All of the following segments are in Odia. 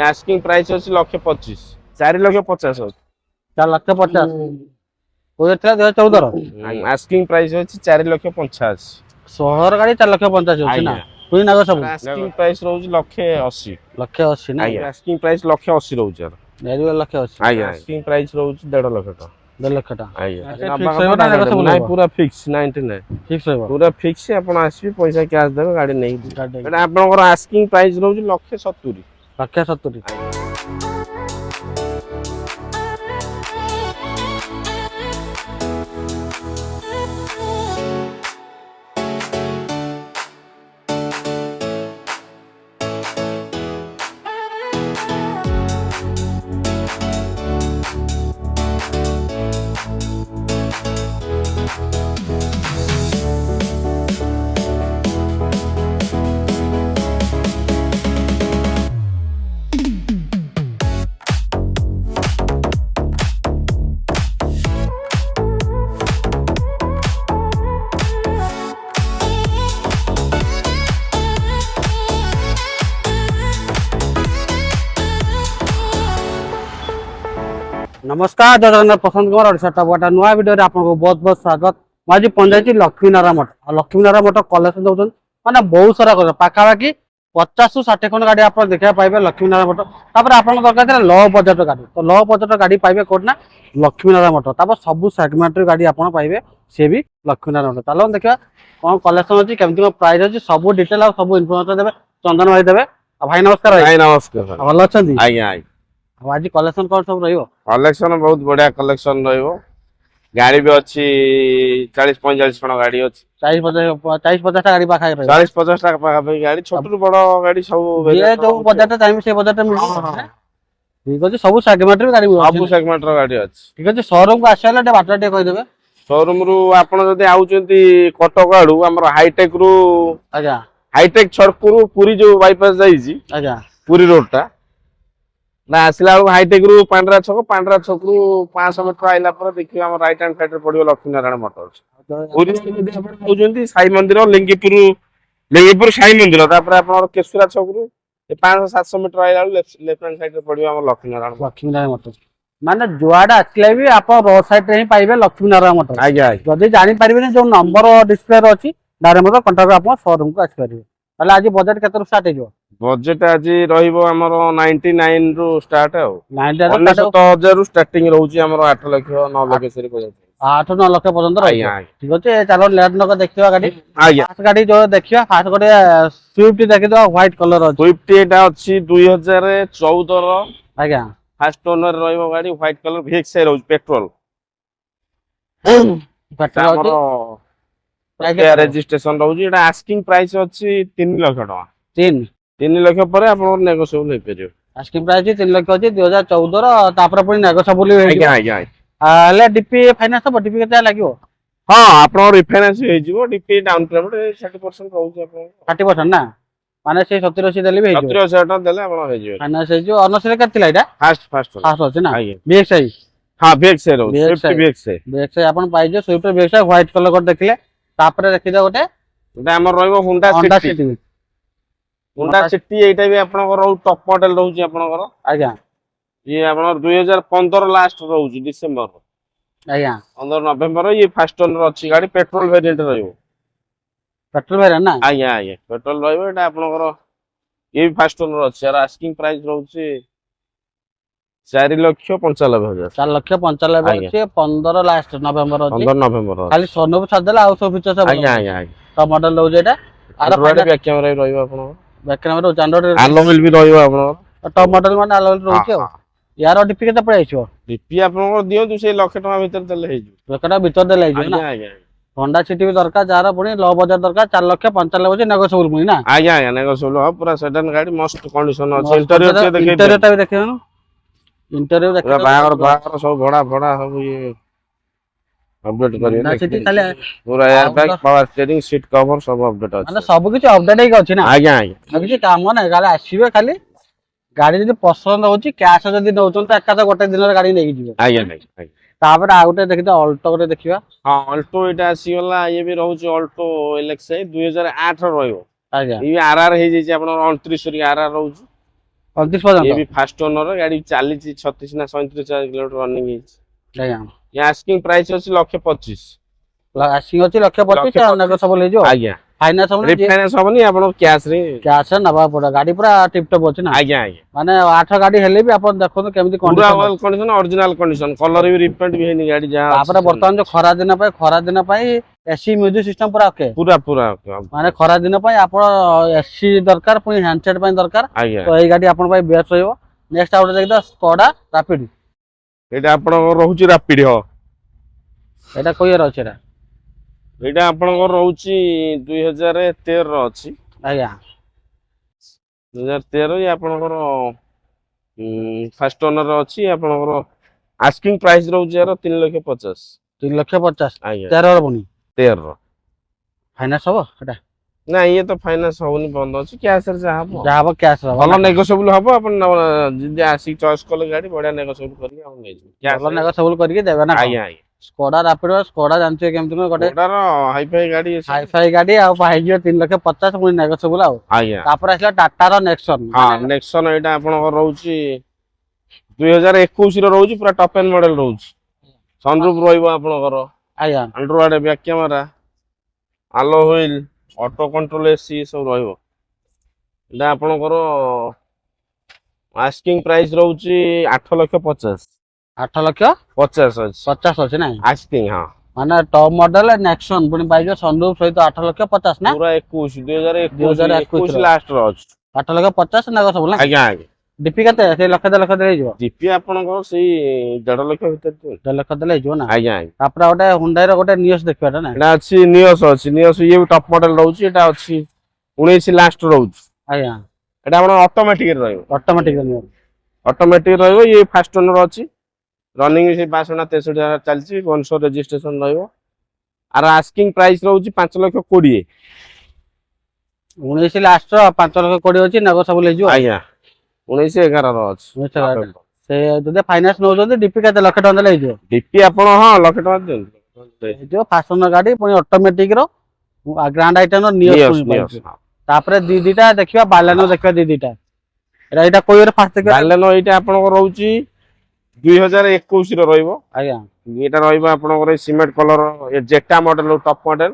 आस्किंग प्राइस अछि 1,25,000 4,50,000 4,50,000 କୋଉ ଥିଲା 2014 आस्किंग प्राइस अछि 4,85,000 ସହର ଗାଡି 4,50,000 ଅଛି ନା ପୁଣି ନାଗ ସବୁ आस्किंग प्राइस रहउछि 1,80,000 1,80,000 ना आस्किंग प्राइस 1,80,000 रहउछि ଗାଡି 1,80,000 आज्ञा आस्किंग प्राइस रहउछि 1.5 लाख टका 1.5 ଲକ୍ଷ ଟଙ୍କା आज्ञा ଫିକ୍ସ ରହିବ ନା ନାଗ ସବୁ ନାଇଁ ପୁରା ଫିକ୍ସ 99 ଫିକ୍ସ ରହିବ पूरा फिक्स आपण आसबे पैसा कैश देबे गाड़ी नहीं ଗାଡି एटा आपनकर आस्किंग प्राइस रहउछि 1,70,000 1,70,000 नमस्कार जय जगन्नाथ पसंद कुमार ओडिशा टॉप नुआ वीडियो आपको बहुत बहुत स्वागत मुझे पहुंचाई लक्ष्मीनारायण मठ लक्ष्मीनारायण मठ कलेक्शन दौरान मैंने बहुत सारा पाखापाखि 50 ରୁ 60 खंड गाड़ी आप देखा पाए लक्ष्मीनारायण मठ आप दरकार लो बजेट गाड़ी तो लो बजेट गाड़ी पाइबे कोटना लक्ष्मीनारायण मठ सब सेगमेंट गाड़ी आप पाइबे सी भी लक्ष्मीनारायण मठ चलो देखा कौन कलेक्शन अच्छी केमती प्राइस अच्छी सब डिटेल और सब इनफर्मेशन देवे चंदन भाई देवे भाई नमस्कार भाई नमस्कार भल अच्छा आज्ञा आज कलेक्शन कौन सब रही कलेक्शन बहुत बढ़िया कलेक्शन रहिबो गाड़ी भी अच्छी 40-45 खंड गाड़ी अच्छी 40-50 गाड़ी पाखा 40-50 टाका पाखा गाड़ी छोटू बड़ गाड़ी सब ये जो बजेट चाहिए से बजेट मिल ठीक अछि सब सेगमेंट रे गाड़ी सब सेगमेंट रो गाड़ी अछि ठीक अछि शोरूम को आसेला टे बाटा टे कहि देबे शोरूम रु आपण जदी आउचंती कटक आडू हमर हाईटेक रु आजा हाईटेक छड़कुरु पुरी जो बाईपास जाईजी आजा पुरी रोड टा ना आसला हाईटेक रु पांडरा छक रु 500 मीटर आइला पर देखियो हम राइट हैंड साइड रे पडियो लक्ष्मीनारायण मोटर्स पुरी जदी आपण आउचंती साई मंदिर लिंगीपुर साई मंदिर तापर आपण केसुरा छक रु 500-700 मीटर आइला लेफ्ट हैंड साइड रे पडियो हम लक्ष्मीनारायण मोटर्स माने जुआडा आसले भी आप रोड साइड रे ही पाइबे लक्ष्मीनारायण मोटर्स आज्ञा जदी जानि परिबे जो नंबर डिस्प्ले रे अछि डायरेक्ट मत कांटेक्ट आपण शोरूम को आसी परिबे ताले आज बजेट केतर स्टार्ट हेजो बजेट आज रहिबो हमर 99 रु स्टार्ट हो 99,000 रु स्टार्टिंग रहउची हमर 8 लाख 9 लाख सरी को 8-9 लाख पर्यंत रही आज्ञा ठीक अछि चलो लेट नक देखियो गाड़ी आज्ञा फास्ट गाड़ी जो देखियो फास्ट गोटे स्विफ्ट देखि दो व्हाइट कलर अछि स्विफ्ट एटा अछि 2014 रो आज्ञा फर्स्ट ओनर रहिबो गाड़ी व्हाइट कलर VX रहउची पेट्रोल पेट्रोल अछि रजिस्ट्रेशन रहउची एटा आस्किंग प्राइस अछि 3 लाख टका 3 लाख पर आपण नेगोशिएबल हे परियो आस्किंग प्राइस 3 लाख अछि 2014 रो तापर पुनी नेगोशिएबल हे आज्ञा आज्ञा ले डीपी फाइनांस सब डीपी केते लागियो हां आपण रिफाइनेंस हे जिवो डीपी डाउन पेमेंट 60% रहउची आपण 60% ना माने से 70-80 देले भी हे 70,000 टका देले आपण हे जिवो फाइनांस हे जो अनसरे केतिला एटा फास्ट अछि ना आज्ञा बीएक्सआई हां VX रहउची स्विफ्ट VX बीएक्सआई आपण पाइजो स्विफ्ट बीएक्सआई व्हाइट कलर कोड देखले तापर देखि दो गोटे एटा हमर रहइबो होंडा सिटी होंडा सिटी एटा भी आपनकर रहउ टॉप मॉडल रहउची आपनकर आज्ञा ये आपनकर 2015 लास्ट रहउची डिसेंबर आज्ञा 15 नवंबर ये फर्स्ट ओनर अछि गाड़ी पेट्रोल वेरिएंट रहइबो पेट्रोल वेरिएंट ना आज्ञा पेट्रोल रहइबो एटा आपनकर ये भी फर्स्ट ओनर अछि यार आस्किंग प्राइस रहउची 4,95,000 4,95,000 अछि 15 लास्ट नवंबर अछि 15 नवंबर खाली सोनो भी छाड़ देला आ सब फीचर सब आज्ञा सब मॉडल रहउ जेटा आर बैक कैमरा भी रहइबो आपनकर बैक कैमरा एंड्रॉइड एलोविल भी रहइबो आपनकर टॉप मॉडल माने एलोविल रहउची आ यार डीपी केते पड़ै आइछो डीपी आपनकर दियो तू से लाख टका भीतर देले हे जो लखटा भीतर देले आइछो ना आज्ञा होंडा सिटी भी दरकार जार पुनी लो बजेट दरकार 4,95,000 अछि नेगोशिएबल पुनी ना आज्ञा नेगोशिएबल हो पूरा सेडान गाड़ी मस्त कंडीशन अछि इंटीरियर से देखै इंटीरियर टा भी देखियो इंटीरियर देखियो बाहर सब भड़ा सब ये अपडेट करिए होंडा सिटी खाली पूरा air bag power steering seat cover सब अपडेट अछि माने सब किछ अपडेट हे अछि ना आज्ञा किछ काम नै गाली आसीबे खाली गाड़ी जदी पसंद होची कैश जदी नउचन त एका गोटे दिन गाड़ी नै जिवे आज्ञा तापर आ गोटे देखि अल्टो गोटे देखिबा हां अल्टो एटा आसी गला ये भी रहउची अल्टो LXi 2008 रहइबो आज्ञा ये आरआर हे जे आपण 29 री आरआर रहउची 29 ये ପର୍ଯ୍ୟନ୍ତ भी फास्ट ओनर गाड़ी चली 36 ना 37 किलोमीटर रनिंग ଆଜ୍ଞା ये आस्किंग प्राइस अछि 1,25,000 ଆସିଂ ଅଛି 1,25,000 ଆଉ ନେଗୋସିଏବଲ ହେଇଯିବ आज्ञा ଫାଇନାନ୍ସ ହବନି रिफाइनांस हबनी आपण कैश रे କ୍ୟାସ୍ ନବା ପଡିବ ଗାଡି ପୁରା ଟିପ ଟପ ଅଛି ନା आज्ञा आज्ञा ମାନେ 8 ଗାଡି ହେଲେ ବି ଆପଣ ଦେଖନ୍ତୁ କେମିତି पूरा condition well condition original condition colour भी रिपेंट भी हैनी गाड़ी जहां ତାପରେ ବର୍ତ୍ତମାନ ଯୋଉ ଖରା ଦିନ ପାଇଁ ଏସି ମ୍ୟୁଜିକ ସିଷ୍ଟମ ପୁରା ଓକେ पूरा पूरा ମାନେ ଖରା ଦିନ ପାଇଁ ଆପଣ ଏସି ଦରକାର ପୁଣି ହ୍ୟାଣ୍ଡସେଟ୍ ପାଇଁ ଦରକାର आज्ञा ତ ଏଇ ଗାଡି ଆପଣଙ୍କ ପାଇଁ ବେଷ୍ଟ ରହିବ ନେକ୍ସଟ ଆଉ ଗୋଟେ ଦେଖିବା ସ୍କଡା ରାପିଡ एटा आपण रहउची रैपिड हो ଏଇଟା କୋଉ ଇୟର ଅଛି ଏଟା एटा आपण रहउची 2013 रो अछि ଆଜ୍ଞା 2013 ये आपण फास्ट ओनर अछि आपण आस्किंग प्राइस रहउची यार 3,50,000 3,50,000 आज्ञा 13 ବନି 13 रो ଫାଇନାନ୍ସ ହବ ଏଟା ना ये तो फाइनांस होनी बंद अछि कैश रे जा हबो ଯାହା ହବ କ୍ୟାସ୍ ହବ ଭଲ ନେଗୋସିଏबल ହବ ଆପଣ ଯଦି ଆସି ଚଏସ୍ କଲେ ଗାଡି ବଢିଆ ନେଗୋସିଏବଲ କରିକି ଆପଣ ନେଇଯିବେ ଭଲ ନେଗୋସିଏବଲ କରିକି ଦେବେ ନା ଆଜ୍ଞା ଆଜ୍ଞା ସ୍କଡା ରାପିଡ ସ୍କଡା ଜାଣିଥିବେ କେମିତି ନୁହେଁ ଗୋଟେ ଓଟାର ହାଇ ଫାଇ ଗାଡି ହାଇ ଫାଇ ଗାଡି ଆଉ ହେଇଯିବ 3,50,000 ପୁଣି ନେଗୋସିଏବଲ ଆଉ ଆଜ୍ଞା ତାପରେ ଆସିଲା ଟାଟାର ନେକ୍ସନ ହଁ ନେକ୍ସନ ଏଇଟା ଆପଣଙ୍କର ରହୁଛି 2021 ର ରହୁଛି ପୁରା ଟପ ଏଣ୍ଡ ମଡେଲ ରହୁଛି ସନରୁଫ ରହିବ ଆପଣଙ୍କର ଆଜ୍ଞା ଆଣ୍ଡ୍ରଏଡ ବ୍ୟାକ୍ କ୍ୟାମେରା ଆଲୋ ହୁଇଲ ଅଟୋ କଣ୍ଟ୍ରୋଲ ଏସି ସବୁ ରହିବ ଏଇଟା ଆପଣଙ୍କର ଆସ୍କିଂ ପ୍ରାଇସ୍ ରହୁଛି 8,50,000 8,50,000 ଅଛି ଅଛି ନାଇଁ ଆସ୍କିଂ ହଁ ମାନେ ଟପ ମଡେଲ ନେକ୍ସନ ପୁଣି ପାଇଯିବ ସନରୁଫ ସହିତ 8,50,000 ନା ପୁରା 2021 2021 ଲାଷ୍ଟ ର ଅଛି 8,50,000 ନେଗୋସିଏବଲ ନା ଆଜ୍ଞା ଆଜ୍ଞା ଡିପି କେତେ ସେଇ ଲକ୍ଷ 2 ଲକ୍ଷ ଦେଲେ ହେଇଯିବ ଜିପି ଆପଣଙ୍କର ସେଇ 1.5 ଲକ୍ଷ ଭିତରେ ଥିବ 2 ଲକ୍ଷ ଦେଲେ ହେଇଯିବ ନା ଆଜ୍ଞା ଆଜ୍ଞା ତାପରେ ଗୋଟେ ହୁଣ୍ଡାଇ ର ଗୋଟେ ନିଅସ ଦେଖିବାଟା ନା ଏଟା ଅଛି ନିଅସ ଅଛି ନିଅସ ଇଏ ବି ଟପ ମଡେଲ ରହୁଛି ଏଟା ଅଛି 19 ଲାଷ୍ଟ ରହୁଛି ଆଜ୍ଞା ଏଟା ଆପଣ ଅଟୋମେଟିକ ରହିବ ଅଟୋମେଟିକ ନିଅସ ଅଟୋମେଟିକ ରହିବ ଇଏ ଫାଷ୍ଟ ଓନର ଅଛି ରନିଂ ସେ 62,63,000 ଚାଲିଛି ବନସର ରେଜିଷ୍ଟ୍ରେସନ ରହିବ ଆର ଆସ୍କିଂ ପ୍ରାଇସ୍ ରହୁଛି 5,20,000 19 ଲାଷ୍ଟ 5,20,000 ଅଛି ନେଗୋସିଏବଲ ହେଇଯିବ ଆଜ୍ଞା 19/11 ର ଅଛି 19,000 ସେ ଯଦି ଫାଇନାନ୍ସ ନଉଛନ୍ତି ଡିପି କେତେ ଲକ୍ଷ ଟଙ୍କା ଦେଲେ ହେଇଯିବ ଡିପି ଆପଣ ହଁ 1,00,000 ଦିଅନ୍ତୁ ହେଇଯିବ ଫାଷ୍ଟ ଓନର ଗାଡି ପୁଣି ଅଟୋମେଟିକ ର ଗ୍ରାଣ୍ଡ ଆଇଟମ ର ନିଅସ ନିଅସ ପୁଣି ନିଅସ ପାଇଯିବ ତାପରେ ଦିଟା ଦେଖିବା ବାଲାନୋ ଦେଖିବା ଦିଟା ଏଇଟା କୋଉ ଇୟର ଫାଷ୍ଟ ଦେଖିବା ବାଲେନୋ ଏଇଟା ଆପଣଙ୍କର ରହୁଛି 2021 ର ରହିବ ଆଜ୍ଞା ଏଇଟା ରହିବ ଆପଣଙ୍କର cement colour ଜେଟା model top model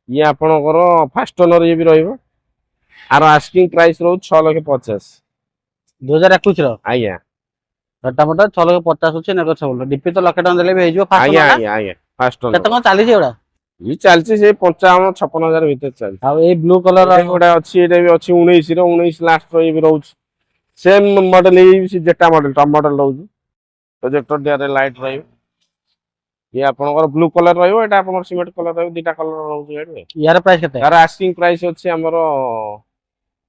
ଇଏ ଆପଣଙ୍କର ଫାଷ୍ଟ ଓନର ଇଏ ବି ରହିବ ଆର ଆସ୍କିଂ ପ୍ରାଇସ୍ ରହୁଛି 6,50,000 2021 ର ଆଜ୍ଞା ଏଟା ମତେ 6,50,000 ଅଛି ନେଗୋସିଏବଲ ଡିପି ତ ଲକ୍ଷ ଟଙ୍କା ଦେଲେ ବି ହେଇଯିବ ଫାଷ୍ଟ ଆଜ୍ଞା ଓନର ଆଜ୍ଞା ଆଜ୍ଞା ଫାଷ୍ଟ କେତେ ଓନର କଣ ଚାଲିଛି ଏଗୁଡା ଇଏ ଚାଲିଛି ସେଇ 55,000-56,000 ଭିତରେ ଚାଲିଛି ଆଉ ଏଇ ବ୍ଲୁ କଲର ଏଇଟା ଗୋଟେ ଅଛି ଏଇଟା ବି ଅଛି 19 ର 19 ଲାଷ୍ଟ ର ଇଏ ବି ରହୁଛି ସେମ୍ ମଡେଲ ଏଇ ବି ଜେଟା ମଡେଲ ଟପ ମଡେଲ ରହୁଛି ପ୍ରୋଜେକ୍ଟର ଦିଆରେ ଲାଇଟ୍ ରହିବ ଇଏ ଆପଣଙ୍କର ବ୍ଲୁ କଲର ରହିବ ଏଟା ଆପଣଙ୍କର ସିମେଣ୍ଟ କଲର ରହିବ ଦିଟା କଲର ରହୁଛି ଗାଡି ୟାର ପ୍ରାଇସ କେତେ ତାର ଆସ୍କିଂ ପ୍ରାଇସ୍ ଅଛି ଆମର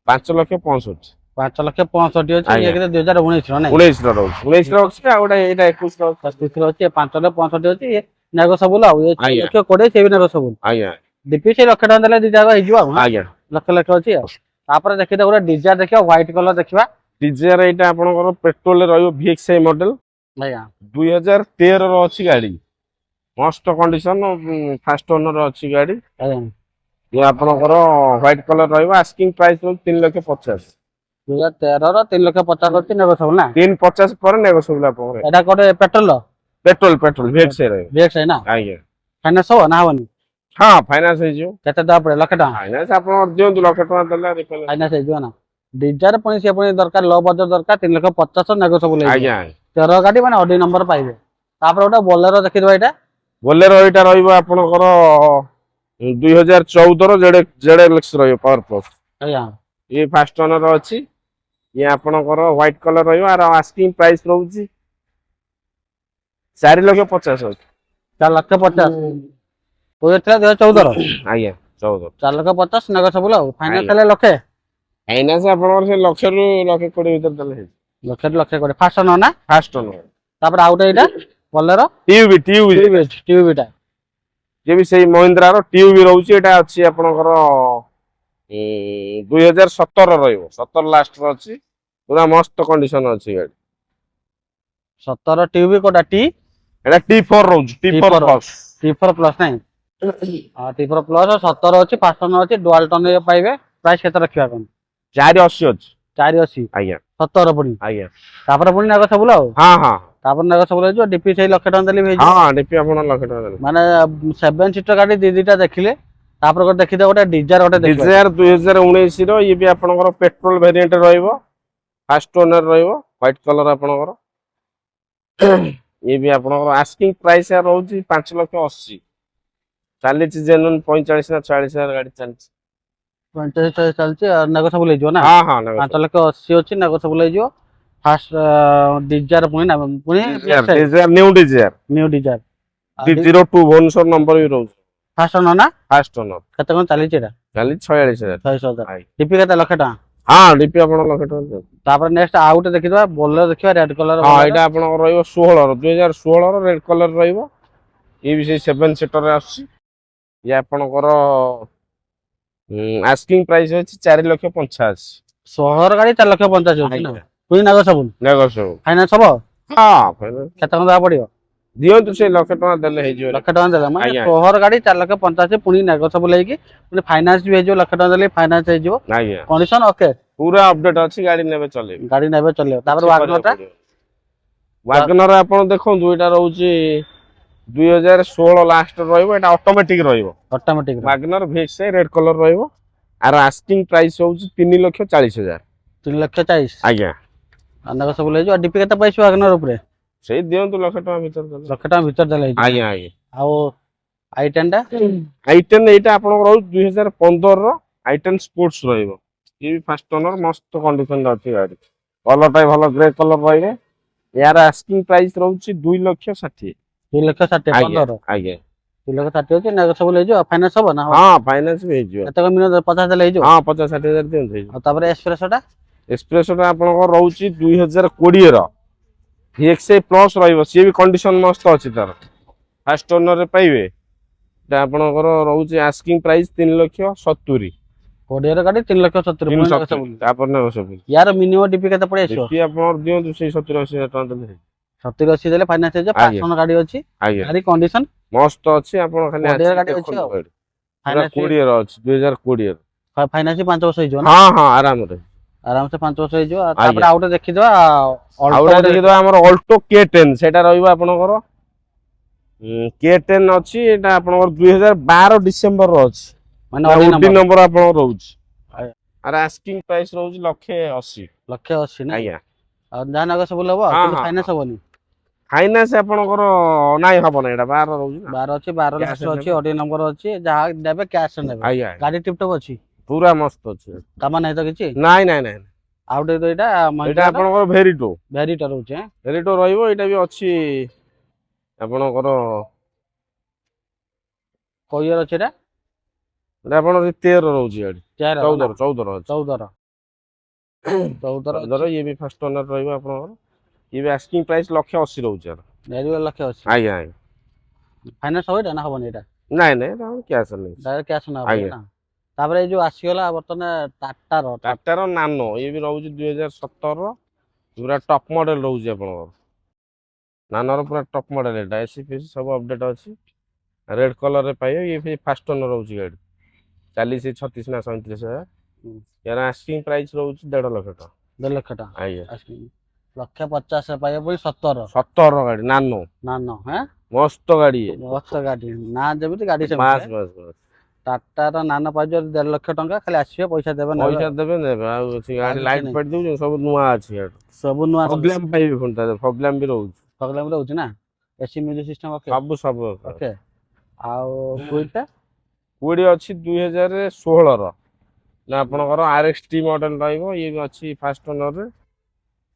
5,65,000 5,65,000 ଅଛି ଆଜ୍ଞା। ଇଏ କେତେ 2019 ର ନାଇଁ 19 ର ରହୁଛି 19 ର ଅଛି ଆଉ ଗୋଟେ ଏଇଟା 21 ର ଅଛି 25 ର ଅଛି 5,65,000 ଅଛି ନେଗୋସିଏବଲ ଆଉ ଏ ଆଜ୍ଞା 6,20,000 ସେ ବି ନେଗୋସିଏବଲ ଆଜ୍ଞା ଡିପି ସେ ଲକ୍ଷ ଟଙ୍କା ଦେଲେ ଦିଟା ହେଇଯିବ ଆଉ ଆଜ୍ଞା ଲକ୍ଷ ଅଛି ଆଉ ତାପରେ ଦେଖିବା ଗୋଟେ ଡିଜାयर ଦେଖିବା ହ୍ୱାଇଟ କଲର ଦେଖିବା ଡିଜେଆର ଏଇଟା ଆପଣଙ୍କର ପେଟ୍ରୋଲରେ ରହିବ VXI ମଡେଲ ଆଜ୍ଞା 2013 ର ଅଛି ଗାଡି ମସ୍ତ କଣ୍ଡିସନ ଫାଷ୍ଟ ଓନର ଅଛି ଗାଡି ଆଜ୍ଞା ଇଏ ଆପଣଙ୍କର ହ୍ୱାଇଟ କଲର ରହିବ ଆସ୍କିଂ ପ୍ରାଇସ୍ ରହୁଛି 3,50,000 2013 ର 3,50,000 ଅଛି ନେଗୋସିଏବଲ ନା 3,50,000 ପରେ ନେଗୋସିଏବଲ ଆପଣଙ୍କର ଏଟା ଗୋଟେ ପେଟ୍ରୋଲ ପେଟ୍ରୋଲ VXI ରହିବ VXI ନା ଆଜ୍ଞା ଫାଇନାନ୍ସ ହବ ନା ହବନି ହଁ ଫାଇନାନ୍ସ ହେଇଯିବ କେତେ ଦବା ପଡେ ଲକ୍ଷ ଟଙ୍କା ଫାଇନାନ୍ସ ଆପଣ ଦିଅନ୍ତୁ 1,00,000 ଦେଲେ ରିଫାଇନାନ୍ସ ଫାଇନାନ୍ସ ହେଇଯିବ ନା ଡିଜାयर ପୁଣି ସେ ପୁଣି ଦରକାର ଲ ବଜେଟ ଦରକାର 3,50,000 ନେଗୋସିଏବଲ ହେଇଯିବ ଆଜ୍ଞା 13 ଗାଡି ମାନେ ଅଡି ନମ୍ବର ପାଇବେ ତାପରେ ଗୋଟେ ବୋଲେରୋ ଦେଖିଦବା ଏଇଟା ବୋଲେରୋ ଏଇଟା ରହିବ ଆପଣଙ୍କର 2014 ର ZLX ରହିବ ପାୱାର ପ୍ଲସ୍ ଆଜ୍ଞା ଇଏ ଫାଷ୍ଟ ଓନର ଅଛି ଇଏ ଆପଣଙ୍କର ହ୍ୱାଇଟ କଲର ରହିବ ଆର ଆସ୍କିଂ ପ୍ରାଇସ୍ ରହୁଛି 4,50,000 ଅଛି 4,50,000 କୋଉ ଥିଲା 2014 ର ଆଜ୍ଞା 14 4,50,000 ନେଗୋସିଏବଲ ଆଉ ଫାଇନାନ୍ସ ଆଜ୍ଞା ହେଲେ ଲକ୍ଷେ ଫାଇନାନ୍ସ ଆପଣଙ୍କର ସେ 1,00,000 ରୁ 1,20,000 ଭିତରେ ଦେଲେ ହେଇଯିବ ଲକ୍ଷେ କୋଡିଏ ଫାଷ୍ଟ ଓନର ନା ଫାଷ୍ଟ ଓନର ତାପରେ ଆଉ ଗୋଟେ ଏଇଟା ବୋଲେରୋ TUV ଟିଭି ଟା ଇଏ ବି ସେଇ ମହିନ୍ଦ୍ରାର TUV ରହୁଛି ଏଟା ଅଛି ଆପଣଙ୍କର 2017 ରହିବ 17 ଲାଷ୍ଟ ର ଅଛି ପୁରା ମସ୍ତ କଣ୍ଡିସନ ଅଛି ଗାଡି 17 ଟିଭି କୋଉଟା ଏଟା T4 ରହୁଛି T4 ପ୍ଲସ୍ T4 ପ୍ଲସ ନାଇଁ T4 ପ୍ଲସ 17 ଅଛି ଫାଷ୍ଟ ଓନର ଅଛି ଡୁଆଲ ଟନ୍ ପାଇବେ ପ୍ରାଇସ୍ କେତେ ରଖିବା ଆପଣ 480 ଅଛି 480 ଆଜ୍ଞା 17 ପୁଣି ଆଜ୍ଞା ତାପରେ ପୁଣି ନାଗ ସବୁଲ ଆଉ ହଁ ହଁ ତାପରେ ନାଗ ସବୁଲ ହେଇଯିବ ଡିପି ସେଇ ଲକ୍ଷେ ଟଙ୍କା ଦେଲେ ବି ହେଇଯିବ ହଁ ଡିପି ଆପଣ 1,00,000 ଟଙ୍କା ଦେଲେ ମାନେ 7 ସିଟର ଗାଡି ଦିଟା ଦେଖିଲେ ତାପରେ ଗୋଟେ ଦେଖିଦେ ଗୋଟେ ଡିଜାର ଗୋଟେ ଦେଖିବା ଡିଜାୟାର 2019 ର ଇଏ ବି ଆପଣଙ୍କର ପେଟ୍ରୋଲ ଭେରିଏଣ୍ଟ ରହିବ ଫାଷ୍ଟ ଓନର ରହିବ ହ୍ୱାଇଟ କଲର ଆପଣଙ୍କର ଇଏ ବି ଆପଣଙ୍କର ଆସ୍କିଂ ପ୍ରାଇସ୍ ରହୁଛି 5,80,000 ଚାଲିଛି ଜେନୁନ୍ 45 ନା 40,000 ଗାଡି ଚାଲିଛି 45 ଚାଲିଛି ନାଗ ସବୁଲ ହେଇଯିବ ନା ହଁ ହଁ 5,80,000 ଅଛି ନାଗ ସବୁଲ ହେଇଯିବ ଫାଷ୍ଟ ଡିଜାର ପୁଣି Dzire new Dzire new Dzire 202 ଭୁବନେଶ୍ୱର ନମ୍ବର ବି ରହୁଛି ଫାଷ୍ଟ ଓନର ନା ଫାଷ୍ଟ ଓନର କେତେ କଣ ଚାଲିଛି ଏଟା ଚାଲିଛି 46,000 46,000 ଡିପି କେତେ ଲକ୍ଷେ ଟଙ୍କା ହଁ ଡିପି ଆପଣ 1,00,000 ଟଙ୍କା ଦିଅନ୍ତୁ ତାପରେ ନେକ୍ସଟ ଆଉ ଗୋଟେ ଦେଖିଦବା ବୋଲେରୋ ଦେଖିବା ରେଡ୍ କଲର ହଁ ଏଇଟା ଆପଣଙ୍କର ରହିବ 2016 ର ରେଡ୍ କଲର ରହିବ ଇଏ ବି ସେଇ 7 ସିଟର ରେ ଆସୁଛି ଇଏ ଆପଣଙ୍କର ଆସ୍କିଂ ପ୍ରାଇସ୍ ଅଛି 4,85,000 16 ଗାଡି 4,85,000 ଅଛି ନା ପୁଣି ନାଗ ସବୁ ନେଗୋସିଏବଲ ଫାଇନାନ୍ସ ହବ ହଁ ଫାଇନାନ୍ସ କେତେ କଣ ଦେବାକୁ ପଡିବ ଦିଅନ୍ତୁ ସେ 1,00,000 ଟଙ୍କା ଦେଲେ ହେଇଯିବ ଲକ୍ଷେ ଟଙ୍କା ଦେଲେ ମାନେ ଆଜ୍ଞା 16 ଗାଡି 4,85,000 ପୁଣି ନାଗ ସବୁ ହେଇକି ପୁଣି ଫାଇନାନ୍ସ ବି ହେଇଯିବ ଲକ୍ଷେ ଟଙ୍କା ଦେଲେ ଫାଇନାନ୍ସ ହେଇଯିବ ଆଜ୍ଞା କଣ୍ଡିସନ ଓକେ ପୁରା ଅପଡେଟ ଅଛି ଗାଡି ନେବେ ଚଲେଇବେ ଗାଡି ନେବେ ଚଲେଇବ ତାପରେ ୱାଗନର ଆପଣ ଦେଖନ୍ତୁ ଏଇଟା ରହୁଛି 2016 ଲାଷ୍ଟ ରହିବ ଏଟା ଅଟୋମେଟିକ ରହିବ ଅଟୋମେଟିକ ୱାଗନର ଭିକ୍ସ ରେଡ୍ କଲର ରହିବ ଆର ଆସ୍କିଂ ପ୍ରାଇସ୍ ହଉଛି 3,40,000 3,40,000 ଆଜ୍ଞା ନାଗ ସବୁ ହେଇଯିବ ଡିପି କେତେ ପାଇଛୁ ୱାଗନର ଉପରେ ସେଇ ଦିଅନ୍ତୁ 1,00,000 ଟଙ୍କା ଭିତରେ ଦେଲେ ଲକ୍ଷେ ଟଙ୍କା ଭିତରେ ଦେଲେ ହେଇଯିବ ଆଜ୍ଞା ଆଜ୍ଞା ଆଉ i10 ଟା i10 ଏଇଟା ଆପଣଙ୍କର ରହୁଛି 2015 ର i10 ସ୍ପୋର୍ଟସ ରହିବ ଇଏ ବି ଫାଷ୍ଟ ଓନର ମସ୍ତ କଣ୍ଡିସନରେ ଅଛି ଗାଡି କଲରଟା ଭଲ ଗ୍ରେ କଲର ରହିବ ୟାର ଆସ୍କିଂ ପ୍ରାଇସ୍ ରହୁଛି 2,60,000 2,60,000 ଆଜ୍ଞା 15 ଆଜ୍ଞା 2,60,000 ଅଛି ନାଗ ସବୁ ହେଇଯିବ ଫାଇନାନ୍ସ ହବ ନା ହଁ ଫାଇନାନ୍ସ ବି ହେଇଯିବ କେତେ କଣ ମିନିମମ୍ 50 ଦେଲେ ହେଇଯିବ ହଁ 50,60,000 ଦିଅନ୍ତୁ ହେଇଯିବ ଆଉ ତାପରେ ଏକ୍ସପ୍ରେସଟା ଏକ୍ସପ୍ରେସଟା ଆପଣଙ୍କର ରହୁଛି 2020 ର VXI ପ୍ଲସ୍ ରହିବ ସିଏ ବି କଣ୍ଡିସନ ମସ୍ତ ଅଛି ତାର ଫାଷ୍ଟ ଓନରରେ ପାଇବେ এটা ଆପଣଙ୍କର ରହୁଛି ଆସ୍କିଂ ପ୍ରାଇସ୍ 3,70,000 କୋଡ଼ିଏର ଗାଡି 3,70,000 ପୁଣି ନାଗ ସବୁ ତାପରେ ନେବ ସବୁ ୟାର ମିନିମମ୍ ଡିପି କେତେ ପଡି ଆସିବ ଡିପି ଆପଣଙ୍କର ଦିଅନ୍ତୁ ସେଇ 70,80,000 ଟଙ୍କା ଦେଲେ 70-80 ଦେଲେ ଫାଇନାନ୍ସ ହେଇଯିବ ଆଜ୍ଞା। 5 ଗାଡି ଅଛି ଆଜ୍ଞା ଗାଡି କଣ୍ଡିସନ ମସ୍ତ ଅଛି ଆପଣ ଖାଲି କୋଡ଼ିଏର ଗାଡି ଅଛି ଦେଖନ୍ତୁ ଆଉ ଗାଡି ପୁରା ଫାଇନାନ୍ସ 20 ର ଅଛି 2020 ଫାଇନାନ୍ସ 5 ବର୍ଷ ହେଇଯିବ ନା ହଁ ହଁ ଆରାମରେ ଆରାମସେ 5 ବର୍ଷ ହେଇଯିବ ତାପରେ ଆଜ୍ଞା ଆଉ ଗୋଟେ ଦେଖିଦବା ଆଉ ଗୋଟେ ଦେଖିଦବା ଆମର ଅଲ୍ଟୋ K10 ସେଟା ରହିବ ଆପଣଙ୍କର K10 ଅଛି ଏଟା ଆପଣଙ୍କର 2012 ଡିସେମ୍ବର ର ଅଛି ମାନେ ଓଡି ଅଡି ନମ୍ବର ଆପଣଙ୍କର ରହୁଛି ଆଜ୍ଞା। ଆର ଆସ୍କିଂ ପ୍ରାଇସ୍ ରହୁଛି 1,80,000 1,80,000 ନା ଆଜ୍ଞା ଆଉ ଯାହା ନାଗ ସବୁ ହବ ହଁ କିନ୍ତୁ ହଁ ଫାଇନାନ୍ସ ହବନି ଫାଇନାନ୍ସ ଆପଣଙ୍କର ନାଇଁ ହବ ନା ଏଟା 12 ରହୁଛି ନା 12 ଅଛି 12 Cash ଲାଷ୍ଟ ରେ ଅଛି ନେବେ। ଅଡି ନମ୍ବର ଅଛି ଯାହା ନେବେ କ୍ୟାଶ ନେବେ ଆଜ୍ଞା ଆଜ୍ଞା। ଗାଡି ଟିପଟପ୍ ଅଛି ପୁରା ମସ୍ତ ଅଛି କାମ ନାହିଁ ତ କିଛି ନାଇଁ ନାଇଁ ନାଇଁ ଆଉ ଗୋଟେ ଏଇଟା ଏଇଟା ଆପଣଙ୍କର ଭେରିଟୋ ଭ୍ୟାରିଟା ରହୁଛି ଭେରିଟୋ ରହିବ ଏଇଟା ବି ଅଛି ଆପଣଙ୍କର କୋଉ ଇୟର ଅଛି ଏଇଟା ଏଇଟା ଆପଣଙ୍କର 13 ରହୁଛି ଗାଡି 14 ଅଛି 14 14 ଇଏ ବି ଫାଷ୍ଟ ଓନର ରହିବ ଆପଣଙ୍କର ଇଏ ବି ଆସ୍କିଂ ପ୍ରାଇସ୍ 1,80,000 ରହୁଛି ଆର ଲକ୍ଷେ ଅଛି ଆଜ୍ଞା ଆଜ୍ଞା ଫାଇନାନ୍ସ ହବ ଏଇଟା ନା ହବନି ଏଇଟା ନାଇଁ ନାଇଁ କ୍ୟାସ୍ ନେଇ ଡାଇରେକ୍ଟ କ୍ୟାଶ ନା ହବ ଆଜ୍ଞା ନା ତାପରେ ଏଇ ଯୋଉ ଆସିଗଲା ବର୍ତ୍ତମାନ ଟାଟାର ନାନୋ ଇଏ ବି ରହୁଛି 2017 ର ପୁରା ଟପ୍ ମଡେଲ ରହୁଛି ଆପଣଙ୍କର ନାନୋର ପୁରା ଟପ୍ ମଡେଲ ଏଟା ଏସି ଫେସି ସବୁ ଅପଡେଟ୍ ଅଛି ରେଡ୍ କଲରରେ ପାଇବେ ଇଏ ବି ଫାଷ୍ଟ ଓନର ରହୁଛି ଗାଡି ଚାଲିଛି 36 ନା 37,000 ୟାର ଆସ୍କିଂ ପ୍ରାଇସ୍ ରହୁଛି 1,50,000 ଟଙ୍କା 1.5 ଲକ୍ଷ ଟଙ୍କା ଆଜ୍ଞା 1,50,000 ପାଇବ ପୁଣି 17 ଗାଡି ନାନୋ ନାନୋ ହଁ ମସ୍ତ ଗାଡି ମସ୍ତ ଗାଡି ନା ଯେମିତି ଗାଡି ବାସ୍ ସେମିତି ବାସ୍ ବାସ୍ ଟାଟାର ନାନୋ ପାଇଯିବ 1.5 ଲକ୍ଷ ଟଙ୍କା ଖାଲି ଆସିବେ ପଇସା ଦେବେ ନେବେ ପଇସା ଦେବେ ନେବେ ଆଉ ସେ ଗାଡି କିଛି ଲାଇଟ୍ ନାହିଁ। ଫାଇଟ୍ ଦଉଛନ୍ତି ସବୁ ନୂଆ ଅଛି ସବୁ ନୂଆ ଫଗ୍ଲାମ୍ ପାଇବେ ପୁଣି ତା ଫଗ୍ଲାମ୍ ବି ରହୁଛି ପ୍ରୋବ୍ଲେମ ରହୁଛି ନା ଏସି ମ୍ୟୁଜିକ୍ ସିଷ୍ଟମ ଓକେ ସବୁ ଓକେ ଆଉ କୁଇଟା କୋଉଠି ଅଛି 2016 ର ନା ଆପଣଙ୍କର RXT ମଡେଲ ରହିବ ଇଏ ବି ଅଛି ଫାଷ୍ଟ ଓନରରେ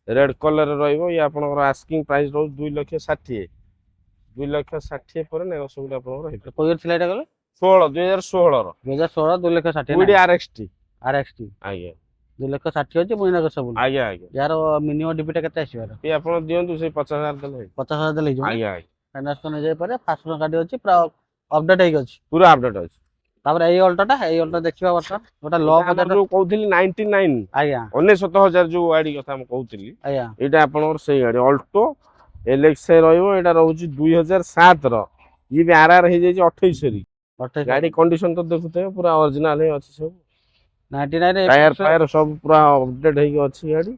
ରେଡ୍ କଲର ରହିବ ଇଏ ଆପଣଙ୍କର ଆସ୍କିଂ ପ୍ରାଇସ୍ ରହୁଛି 2,60,000 2,60,000 ପରେ ନେଗୋସିଏବଲ ଆପଣଙ୍କର ହେଇପାରିବ କୋଉ ଇୟର ଥିଲା ଏଇଟା କହିଲେ 2016 ର 2016 2,60,000 କୋଉଠି RXT RXT ଆଜ୍ଞା 2,60,000 ଅଛି ପୁଣି ନାଗ ସବୁ ଆଜ୍ଞା ଆଜ୍ଞା ୟାର ମିନିମମ୍ ଡିପିଟା କେତେ ଆସିବ ଇଏ ଆପଣ ଦିଅନ୍ତୁ ସେଇ 50,000 ଦେଲେ 50,000 ଦେଲେ ହେଇଯିବ ଆଜ୍ଞା ଆଜ୍ଞା ଫାଇନାନ୍ସ ତ ନେଇଯାଇପାରେ ଫାଷ୍ଟ ଗାଡି ଅଛି ପୁରା ଅପଡେଟ୍ ହେଇକି ଅଛି ପୁରା ଅପଡେଟ୍ ଅଛି ତାପରେ ଏଇ ଅଲ୍ଟୋଟା ଦେଖିବା ବର୍ତ୍ତମାନ ଗୋଟେ ଲ ଏଇଟା ଆମର ବଜେଟ ଯୋଉ କହୁଥିଲି 99 ଆଜ୍ଞା 69,000 ଯୋଉ ଗାଡି କଥା ମୁଁ କହୁଥିଲି ଆଜ୍ଞା ଏଇଟା ଆପଣଙ୍କର ସେଇ ଗାଡି ଅଲ୍ଟୋ LXI ରହିବ ଏଇଟା ରହୁଛି 2007 ର ଇଏ ବି RR ହେଇଯାଇଛି 28 ରେ 28 ଗାଡି କଣ୍ଡିସନ ତ ଦେଖୁଥିବେ ପୁରା ଅରିଜିନାଲ ହିଁ ଅଛି ସବୁ 99 ଟାୟାର ଫାୟାର ସବୁ ପୁରା ଅପଡେଟ୍ ହେଇକି ଅଛି ଗାଡି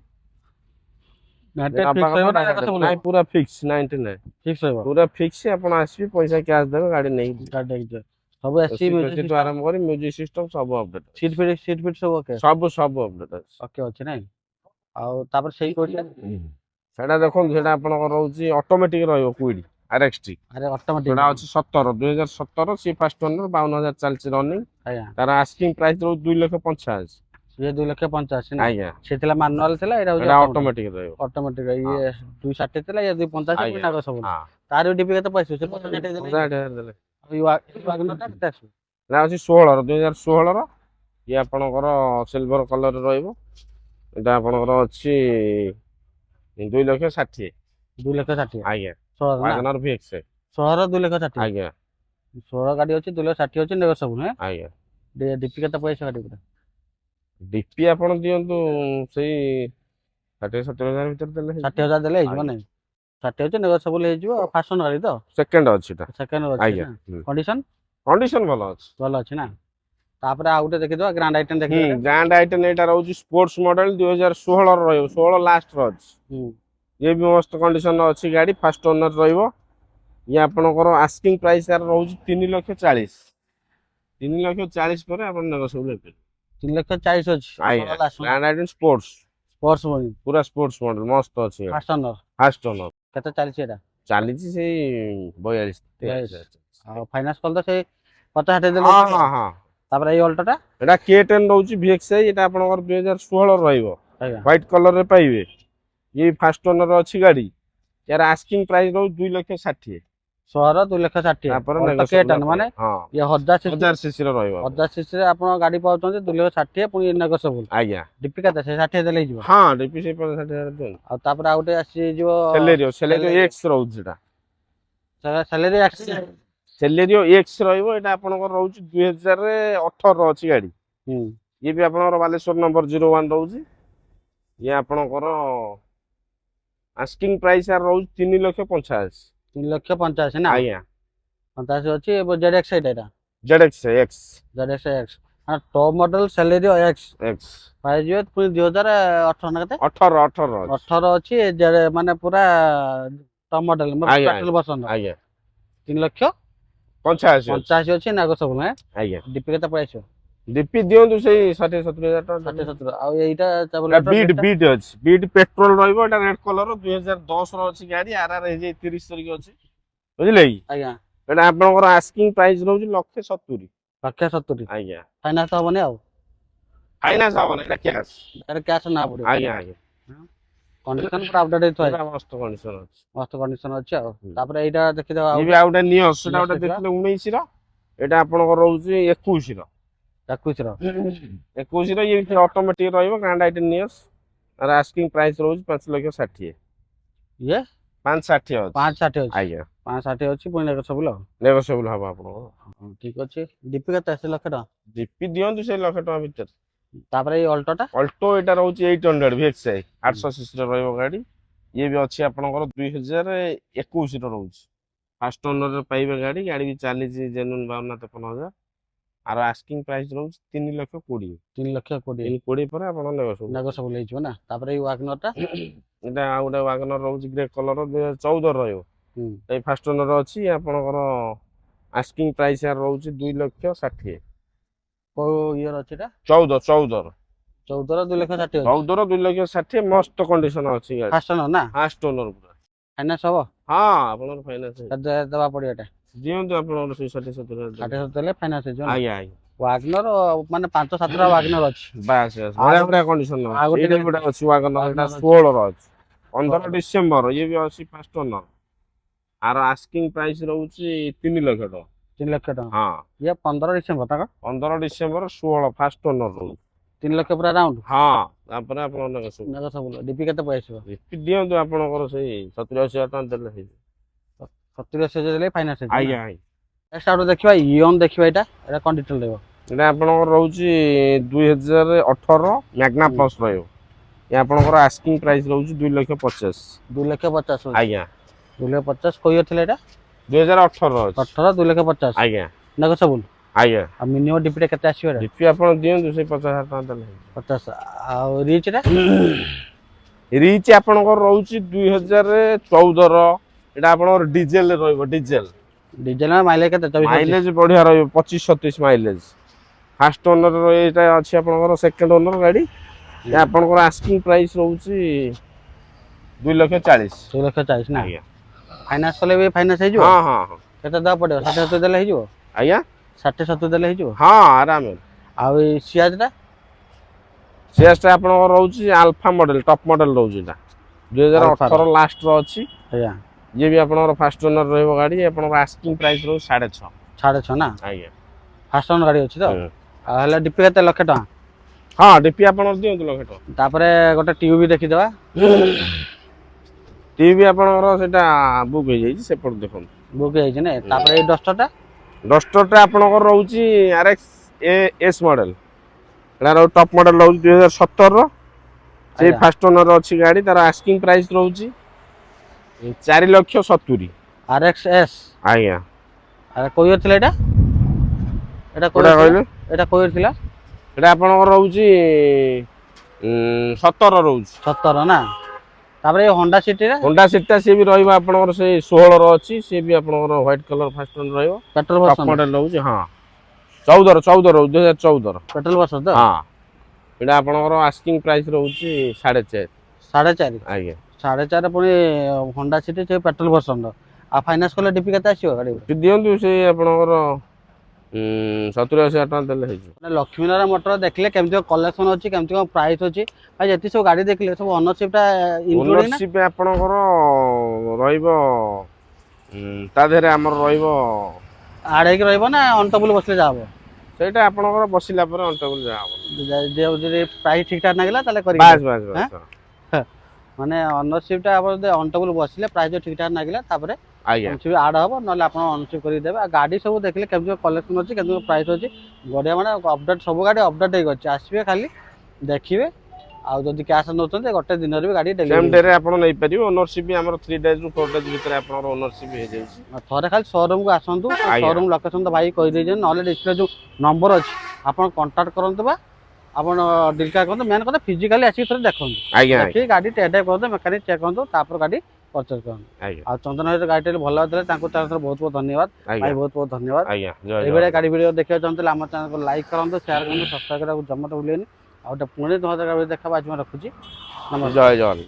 ମ୍ୟାଟେ ଫିକ୍ସ ରହିବ ନା ନେଗୋସିଏବଲ ନାଇଁ ପୁରା ଫିକ୍ସ 99 ଫିକ୍ସ ରହିବ ପୁରା ଫିକ୍ସ ଆପଣ ଆସିବେ ପଇସା କ୍ୟାଶ ଦେବେ ଗାଡି ନେଇକି ଗାଡ଼ି ନେଇକି ସବୁ ଏସି ଠୁ ଆରମ୍ଭ କରି ମ୍ୟୁଜିକ ସିଷ୍ଟମ ସବୁ ଅପଡେଟ ସିଟ୍ ଫିଟ୍ ସବୁ ଓକେ ସବୁ ଅପଡେଟ ଅଛି ଓକେ ଅଛି ନାଇଁ ଆଉ ତାପରେ ସେଇ କୋଡ଼ିଆ ସେଟା ଦେଖନ୍ତୁ ସେଟା ଆପଣଙ୍କର ରହୁଛି ଅଟୋମେଟିକ ରହିବ କୁଇଡି RXT ଆରେ ଅଟୋମେଟିକ ସେଟା ଅଛି 17 2017 ସି ଫାଷ୍ଟ ଓନର 52000 ଚାଲିଛି ରନିଂ ଆଜ୍ଞା ତାର ଆସ୍କିଂ ପ୍ରାଇସ୍ ରହୁଛି 2,85,000 ଇଏ 2,85,000 ନା ଆଜ୍ଞା ସେ ଥିଲା ମାନୁଆଲ ଥିଲା ଏଇଟା ହଉଛି ଏଟା ଅଟୋମେଟିକ ରହିବ ଅଟୋମେଟିକ ଇଏ 260 ଥିଲା ଇଏ 285 ପୁଣି ନାଗ ସବୁ ହଁ ତାର ଡିପି କେତେ ପଇସା ସେ 50 ଦେଲେ 50,000 ଦେଲେ ଆଉ ୱାଗନର ଟା କେତେ ଆସିବ ନା ଅଛି 16 2016 ଇଏ ଆପଣଙ୍କର ସିଲଭର କଲର ରହିବ ଏଟା ଆପଣଙ୍କର ଅଛି 2,60,000 2,60,000 ଆଜ୍ଞା 16 ନା ୱାଗନର VX 16 2,60,000 ଆଜ୍ଞା 16 ଗାଡି ଅଛି 2,60,000 ଅଛି ନେଗ ସବୁ ହଁ ଆଜ୍ଞା ଡିପି କେତେ ପଇସା ଗାଡି ପୁରା ଡିପି ଆପଣ ଦିଅନ୍ତୁ ସେଇ 60,000 ଭିତରେ ଦେଲେ 60,000 ଦେଲେ ହେଇଯିବ ନାଇଁ 60 ଅଛି ନେଗ ସବୁ ହେଇଯିବ ଫାଷ୍ଟନ ଗାଡି ତ ସେକେଣ୍ଡ ଅଛି ଏଟା ସେକେଣ୍ଡ ଅଛି ଆଜ୍ଞା ନା କଣ୍ଡିସନ କଣ୍ଡିସନ ଭଲ ଅଛି ଭଲ ଅଛି ନା ତାପରେ ଆଉ ଗୋଟେ ଦେଖିଦବା ଗ୍ରାଣ୍ଡ ଆଇଟମ ଦେଖିଦବା ଗ୍ରାଣ୍ଡ ଆଇଟେନ୍ ଏଇଟା ରହୁଛି ସ୍ପୋର୍ଟସ ମଡେଲ 2016 ର ରହିବ 16 ଲାଷ୍ଟ ର ଅଛି ଇଏ ବି ମସ୍ତ କଣ୍ଡିସନ ଅଛି ଗାଡି ଫାଷ୍ଟ ଓନର ରହିବ ଇଏ ଆପଣଙ୍କର ଆସ୍କିଂ ପ୍ରାଇସ୍ ତାର ରହୁଛି 3,40,000 3,40,000 ପରେ ଆପଣ ନେଗୋସିଏବଲ ହେଇପାରିବେ 3,40,000 ଅଛି ଆଜ୍ଞା ଗ୍ରାଣ୍ଡ ଆଇଟେନ୍ ସ୍ପୋର୍ଟସ ସ୍ପୋର୍ଟସ ମଡେଲ ପୁରା ସ୍ପୋର୍ଟସ ମଡେଲ ମସ୍ତ ଅଛି ଫାଷ୍ଟ ଓନର ଫାଷ୍ଟ ଓନର କେତେ ଚାଲିଛି ଏଟା ଚାଲିଛି ସେଇ 42,000 ଆଉ ଫାଇନାନ୍ସ କଲେ ତ ସେଇ 50 ଦେଲେ ହଁ ତାପରେ ଏଇ ଅଲ୍ଟୋଟା ଏଟା K10 ରହୁଛି VXI ଏଟା ଆପଣଙ୍କର 2016 ରହିବ ଆଜ୍ଞା ହ୍ୱାଇଟ କଲର ରେ ପାଇବେ ଇଏ ଫାଷ୍ଟ ଓନର ଅଛି ଗାଡି यार आस्किंग प्राइस रो 2,60,000 16 2,60,000 तापर ଅଲ୍ଟୋ K10 ମାନେ ଇଏ 1000 सीसी रो रहइबो 1000 सीसी ରେ ଆପଣ ଗାଡି ପାଉଛନ୍ତି 2,60,000 ପୁଣି ନେଗୋସିଏବଲ आज्ञा ଡିପି କେତେ ସେ 60 ଦେଲେ ହେଇଯିବ हां डीपी से 50,000 देन ଆଉ ତାପରେ ଆଉ ଗୋଟେ ଆସି ଯିବ सेलेरियो एक्स रहउछ सेटा ସାଲେରୀ ଆସି सेलेरियो एक्स रहइबो एटा आपनकर रहउछ 2018 रो अछि गाडी ये भी आपनकर बालेश्वर नंबर 01 रहउछ ये आपनकर आस्किंग प्राइस यार रहउछ 3,85,000 3,85,000 ना आज्ञा 85 ଅଛି ZX ଏଟା ZX ZX X हां top model Celerio X X ପାଇଯିବ ପୁଣି 2018 ନା କେତେ 18 ଅଛି ମାନେ ପୁରା ଟପ୍ ମଡେଲ ପେଟ୍ରୋଲ ବର୍ସନ आज्ञा 3,85,000 ଅଛି ନାଗ ସବୁ ନା आज्ञा ଡିପି କେତେ ପଇସା डीपी दियंतु सेई 60-70,000 टका 60-70 ଆଉ ଏଇଟା बीट अछि बीट पेट्रोल रहइबो एटा रेड कलर 2010 रो अछि गाडी आरआर हे जे 30 तारिख अछि बुझिले कि आज्ञा एटा आपनकर आस्किंग प्राइस रहउछ 1,70,000 1,70,000 आज्ञा फाइनान्स हबने ଆଉ फाइनान्स हबने एटा कैश एटा कैश ना पड़े आज्ञा आज्ञा कंडीशन पूरा अपडेट थय मस्त कंडीशन अछि मस्त कंडीशन अछि आ तापर एइटा देखि दवा ये भी आउटा नियस सेटा ओटा देखले 19 रो एटा आपनकर रहउछ 21 रो 21 रो 21 रो ये ऑटोमेटिक रहइबो ग्रैंड आइटन नियस और आस्किंग प्राइस रहउछ 5,60,000 ये 5,60,000 अछि 5,60,000 अछि आज्ञा 5,60,000 अछि पुଣି नेगोसिएबल नेगोशिएबल हबा आपन ठीक अछि डीपी केते 80 लाख टका डीपी दियंतु से लाख टका भीतर तापर ए अल्टोटा अल्टो एटा रहउछ 800 VXI 800 सीसी रो रहइबो गाडी ये भी अछि आपनकर 2021 रो रहउछ फर्स्ट ओनर रे पाइबे गाडी गाडी भी चाली छी जेनुन 52-53,000 आर आस्किंग प्राइस रहउछ 3,20,000 3,20,000 पर आपन नेगोसिएबल ହେଇଯିବ ନା ତାପରେ ଏଇ ୱାଗନର ଟା एटा आ गुटे वागनर रहउछ ग्रे कलर 2014 रहइबो ए फर्स्ट ओनर अछि आपनकर आस्किंग प्राइस यार रहउछ 2,60,000 को ईयर अछि एटा 14 14 2,60,000 14 2,60,000 मस्त कंडीशन अछि गाडी फास्ट ओनर ना फास्ट ओनर पूरा फाइनान्स हबो हां आपनर फाइनान्स दवा पड़ियो एटा दियंतु आपनर 60-70,000 60 देले फाइनान्स ହେଇଯିବ आज्ञा आज्ञा ୱାଗନର ମାନେ 5-7 ଟା ୱାଗନର ଅଛି बास बड़ा कंडीशन आ एटा गुटा अछि वागनर एटा 16 रो अछि 15 डिसेंबर ये भी अछि फर्स्ट ओनर आर आस्किंग प्राइस रहउछ 3 लाख टका 3 लाख टका हां ये 15 डिसेंबर तक 15 डिसेंबर 16 फर्स्ट ओनर रहउछ 3 लाख पूरा राउंड हां तापर आपन नेगोसिएबल डीपी केते पैसा डीपी दियंतु आपनकर सेई 70-80,000 टका देले हे 70,000 देले फाइनान्स ହେଇଯିବ आज्ञा नेक्स्ट आउट देखिबा इओन देखिबा एटा कोन डिटेल देबो एटा आपनकर रहउछ 2018 मैग्ना प्लस रहयो ये आपनकर आस्किंग प्राइस रहउछ 2,50,000 2,50,000 आज्ञा 2,50,000 कोइ थिले एटा 2018 18 2,50,000 आज्ञा नेगोसिएबल आज्ञा आ मिनिमम डीपी रे केते आसीबो एटा डीपी आपन दियंतु से 50,000 टका देले 50 आ रिच रे ରିଚ୍ ଆପଣଙ୍କର ରହୁଛି 2014 ଏଇଟା ଆପଣଙ୍କର ଡିଜେଲ ରହିବ ଡିଜେଲ ଡିଜେଲ ମାଇଲେଜ କେତେ 24 ମାଇଲେଜ ବଢିଆ ରହିବ 25-27 ମାଇଲେଜ। ଫାଷ୍ଟ ଓନର ଏଇଟା ଅଛି ଆପଣଙ୍କର ସେକେଣ୍ଡ ଓନର ଗାଡି ଆପଣଙ୍କର ଆସ୍କିଂ ପ୍ରାଇସ୍ ରହୁଛି 2,40,000। 2,40,000 ନା ଆଜ୍ଞା ଫାଇନାନ୍ସ କଲେ ବି ଫାଇନାନ୍ସ ହେଇଯିବ? ହଁ ହଁ ହଁ କେତେ ଦେବାକୁ ପଡିବ 60-70 ଦେଲେ ହେଇଯିବ? ଆଜ୍ଞା 60-70 ଦେଲେ ହେଇଯିବ? ହଁ ଆରାମରେ। ଆଉ ଏଇ ସିଆଜଟା ସିଏସଟା ଆପଣଙ୍କର ରହୁଛି ଆଲଫା ମଡେଲ ଟପ୍ ମଡେଲ ରହୁଛି ଏଇଟା 2018 ଲାଷ୍ଟର ଅଛି। ଆଜ୍ଞା ଇଏ ବି ଆପଣଙ୍କର ଫାଷ୍ଟ ଓନର ରହିବ ଗାଡି ଆପଣଙ୍କ ଆସ୍କିଂ ପ୍ରାଇସ୍ ରହୁଛି 6.5। 6.5 ନା ଆଜ୍ଞା ଫାଷ୍ଟ ଓନର ଗାଡି ଅଛି ତ? ଆଉ ହେଲେ ଡିପି କେତେ ଲକ୍ଷେ ଟଙ୍କା? ହଁ ଡିପି ଆପଣଙ୍କର ଦିଅନ୍ତୁ 1,00,000 ଟଙ୍କା। ତାପରେ ଗୋଟେ ଟ୍ୟୁବ ଦେଖିଦେବା। ଟିଭି ଆପଣଙ୍କର ସେଇଟା ବୁକ୍ ହେଇଯାଇଛି ସେପଟେ ଦେଖନ୍ତୁ। ବୁକ୍ ହେଇଛି ନା? ତାପରେ ଏଇ ଡଷ୍ଟରଟା ଆପଣଙ୍କର ରହୁଛି RX ଏସ୍ ମଡେଲ ଏଟାର ଟପ୍ ମଡେଲ ରହୁଛି 2017ର। ସେ ଆଜ୍ଞା ଫାଷ୍ଟ ଓନର ଅଛି ଗାଡି ତାର ଆସ୍କିଂ ପ୍ରାଇସ୍ ରହୁଛି 4,70,000। RX S ଆଜ୍ଞା ଆରେ କୋଉ ଇୟର ଥିଲା ଏଇଟା? ଏଇଟା କୋଉ କୋଉଟା ଇୟର ଥିଲା? କହିଲେ ଏଇଟା କୋଉ ଇୟର ଥିଲା? ଏଟା ଆପଣଙ୍କର ରହୁଛି 17 ରହୁଛି। 17 ନା? ତାପରେ ଏଇ ହୋଣ୍ଡା ସିଟିରେ ହୋଣ୍ଡା ସିଟିଟା ସିଏ ବି ରହିବ ଆପଣଙ୍କର ସେଇ 16ର ଅଛି ସିଏ ବି ଆପଣଙ୍କର ହ୍ୱାଇଟ୍ କଲର ଫାଷ୍ଟ ଓନର ରହିବ ପେଟ୍ରୋଲ ଟପ୍ ଭର୍ସନ ମଡେଲ ରହୁଛି। ହଁ 14 ରହୁଛି 2014। ପେଟ୍ରୋଲ ଭର୍ସନ ତ? ହଁ ଏଇଟା ଆପଣଙ୍କର ଆସ୍କିଂ ପ୍ରାଇସ୍ ରହୁଛି 4.5। 4.5 ଆଜ୍ଞା 4.5 ପୁଣି ହୋଣ୍ଡା ସିଟି ସେ ପେଟ୍ରୋଲ ଭର୍ସନର। ଆଉ ଫାଇନାନ୍ସ କଲେ ଡିପି କେତେ ଆସିବ ଗାଡି? ଦିଅନ୍ତୁ ସେଇ ଆପଣଙ୍କର 70,000-80,000 ଟଙ୍କା ଦେଲେ ହେଇଯିବ। ମାନେ ଲକ୍ଷ୍ମୀନାରାୟଣ ମୋଟର ଦେଖିଲେ କେମିତି କଲେକ୍ସନ ଅଛି କେମିତି କଣ ପ୍ରାଇସ୍ ଅଛି ଭାଇ ଯେତିକି ସବୁ ଗାଡି ଦେଖିଲେ ସବୁ ଓନରସିପଟା ଇନକ୍ଲୁଡିଂ ନା? ଓନରସିପ ଆପଣଙ୍କର ରହିବ ତା ଦେହରେ ଆମର ରହିବ ଆଡ ହେଇକି ରହିବ ନା ଅନଟେବୁଲ ବସିଲେ ଯାହା ହବ? ସେଇଟା ଆପଣଙ୍କର ବସିଲା ପରେ ଅଣ୍ଟେବୁଲ ଯାହା ହବ। ଯଦି ପ୍ରାଇସ୍ ଠିକ୍ ଠାକ୍ ଲାଗିଲା ତାହେଲେ କରିକି ବାସ୍ ବାସ୍ ବାସ୍ ମାନେ ଅନରସିପଟା ଆପଣ ଯଦି ଅନଟେବୁଲ ବସିଲେ ପ୍ରାଇସ୍ ଠିକ୍ ଠାକ୍ ଲାଗିଲା ତାପରେ ଆଜ୍ଞା ଅନରସିପ ଆଡ ହବ ନହେଲେ ଆପଣ ଅନରସିପ କରିକି ଦେବେ। ଆଉ ଗାଡି ସବୁ ଦେଖିଲେ କେମିତି କଲେକ୍ସନ ଅଛି କେମିତି ପ୍ରାଇସ୍ ଅଛି ବଢିଆ ମାନେ ଅପଡେଟ୍ ସବୁ ଗାଡି ଅପଡେଟ୍ ହେଇକି ଅଛି। ଆସିବେ ଖାଲି ଦେଖିବେ ଆଉ ଯଦି କ୍ୟାସ୍ ନେଉଛନ୍ତି ଗୋଟେ ଦିନରେ ବି ଗାଡି ସେମ୍ ଡେଲିଭରି ଡେରେ ଆପଣ ନେଇପାରିବେ। ଓନରସିପ ବି ଆମର 3 ଡେଜରୁ 4 ଡେଜ ଭିତରେ ଆପଣଙ୍କର ଓନରସିପ ହେଇଯାଇଛି। ଥରେ ଖାଲି ସୋରୁମକୁ ଆସନ୍ତୁ ଆଜ୍ଞା ସୋରୁମ ଲୋକେସନ ତ ଭାଇ କହିଦେଇଛନ୍ତି ନହେଲେ ଡିସପ୍ଲେ ଯୋଉ ନମ୍ବର ଅଛି ଆପଣ କଣ୍ଟାକ୍ଟ କରନ୍ତୁ ବା ଆପଣ ଡିଲକା କରନ୍ତୁ ମେନ୍ କଥା ଫିଜିକାଲି ଆସିକି ଥରେ ଦେଖନ୍ତୁ। ଆଜ୍ଞା ଦେଖିକି ଗାଡି ଟେଷ୍ଟ ଡ୍ରାଇଭ୍ କରନ୍ତୁ ମେକାନିକ ଚେକ୍ କରନ୍ତୁ ତାପରେ ଗାଡି ପରଚେଜ କରନ୍ତୁ। ଆଜ୍ଞା ଆଉ ଚନ୍ଦନ ଭାଇ ଗାଡିଟା ଭଲ ହେଇଥିଲା ତାଙ୍କୁ ବହୁତ ବହୁତ ଧନ୍ୟବାଦ ଭାଇ ଆଜ୍ଞା ବହୁତ ବହୁତ ଧନ୍ୟବାଦ। ଆଜ୍ଞା ଜୟ ଏଇଭଳିଆ ଜଗନ୍ନାଥ ଗାଡି ଭିଡ଼ିଓ ଦେଖିବାକୁ ଚାହୁଁଥିଲେ ଆମ ଚ୍ୟାନେଲକୁ ଲାଇକ୍ କରନ୍ତୁ ସେୟାର କରନ୍ତୁ ସବସ୍କ୍ରାଇବ କରିବାକୁ ଜମାଟା ଭୁଲିବେନି। ଆଉ ଗୋଟେ ପୁଣି 2000 ଦେଖା ଆଜି ମୁଁ ରଖୁଛି ଜୟ ନମସ୍କାର। ଜଗନ୍ନାଥ।